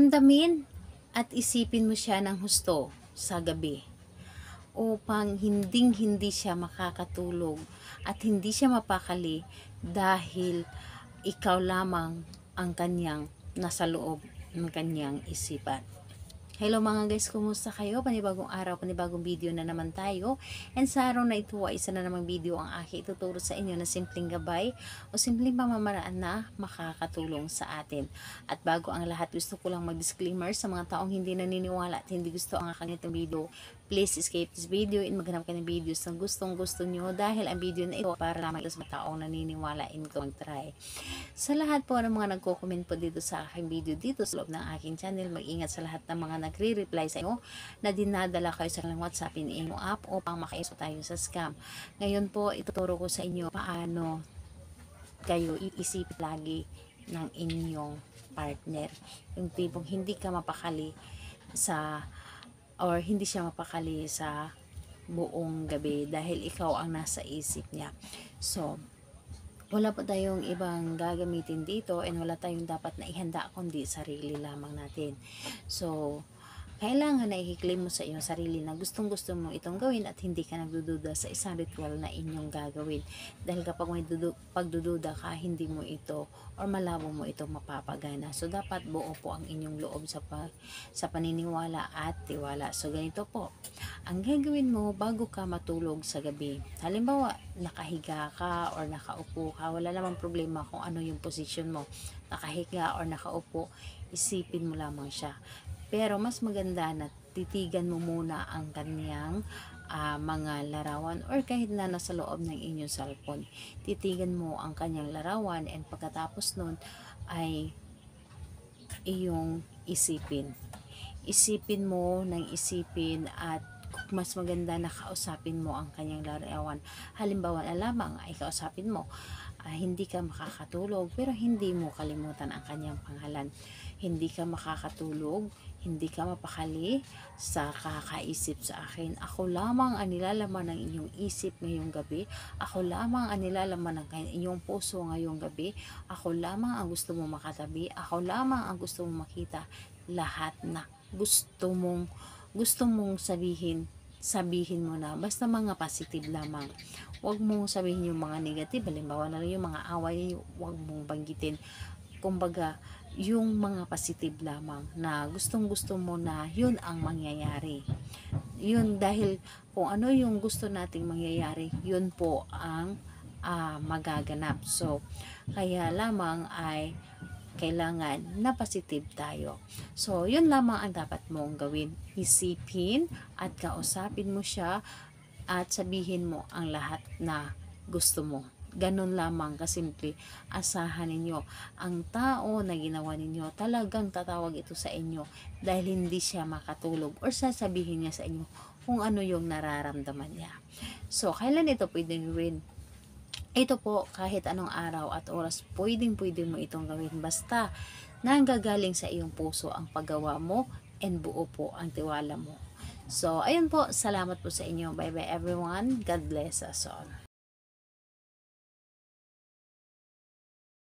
Ramdamin at isipin mo siya ng husto sa gabi upang hinding-hindi siya makakatulog at hindi siya mapakali dahil ikaw lamang ang kanyang nasa loob ng kanyang isipan. Hello mga guys, kumusta kayo? Panibagong araw, panibagong video na naman tayo. And sa araw na ito ay isa na namang video ang aking ituturo sa inyo na simpleng gabay o simpleng pamamaraan na makakatulong sa atin. At bago ang lahat, gusto ko lang mag-disclaimer sa mga taong hindi naniniwala at hindi gusto ang aking itong video. Please escape this video and maghanap ka ng videos na gustong-gusto nyo dahil ang video na ito para lamang sa mga taong naniniwala in ko mag-try. Sa lahat po ng mga nagko-comment po dito sa aking video dito sa loob ng aking channel, mag-ingat sa lahat ng mga nagre-reply sa inyo na dinadala kayo sa kanilang WhatsApp in inyo app upang makaiso tayo sa scam. Ngayon po, ituturo ko sa inyo paano kayo iisip lagi ng inyong partner. Yung tipong hindi ka mapakali sa or hindi siya mapakali sa buong gabi dahil ikaw ang nasa isip niya. So, wala pa tayong ibang gagamitin dito and wala tayong dapat na ihanda kundi sarili lamang natin. So, kailangan na i-claim mo sa iyong sarili na gustong-gusto mo itong gawin at hindi ka nagdududa sa isang ritual na inyong gagawin. Dahil kapag may pagdududa ka, hindi mo ito or malabo mo ito mapapagana. So, dapat buo po ang inyong loob sa paniniwala at tiwala. So, ganito po. Ang gagawin mo bago ka matulog sa gabi. Halimbawa, nakahiga ka or nakaupo ka. Wala namang problema kung ano yung position mo. Nakahiga or nakaupo, isipin mo lamang siya. Pero mas maganda na titigan mo muna ang kanyang mga larawan or kahit na nasa loob ng inyong cellphone. Titigan mo ang kanyang larawan and pagkatapos nun ay iyong isipin. Isipin mo ng isipin at mas maganda na kausapin mo ang kanyang larawan. Halimbawa na lamang ay kausapin mo, hindi ka makakatulog pero hindi mo kalimutan ang kanyang pangalan. Hindi ka makakatulog, hindi ka mapakali sa kakaisip sa akin. Ako lamang ang nilalaman ng inyong isip ngayong gabi. Ako lamang ang nilalaman ng inyong puso ngayong gabi. Ako lamang ang gusto mong makatabi. Ako lamang ang gusto mong makita. Lahat na gusto mong sabihin mo na. Basta mga positive lamang. Huwag mong sabihin yung mga negative. Halimbawa na yung mga away, huwag mong banggitin. Kumbaga, yung mga positive lamang na gustong-gusto mo na yun ang mangyayari. Yun dahil kung ano yung gusto nating mangyayari, yun po ang magaganap. So, kaya lamang ay kailangan na positive tayo. So, yun lamang ang dapat mong gawin. Isipin at kausapin mo siya at sabihin mo ang lahat na gusto mo. Ganun lamang kasimple. Asahan ninyo. Ang tao na ginawa ninyo, talagang tatawag ito sa inyo dahil hindi siya makatulog or sasabihin niya sa inyo kung ano yung nararamdaman niya. So, kailan ito pwedeng gawin? Ito po, kahit anong araw at oras, pwede mo itong gawin. Basta, nanggagaling sa iyong puso ang paggawa mo and buo po ang tiwala mo. So, ayun po. Salamat po sa inyo. Bye-bye everyone. God bless us all.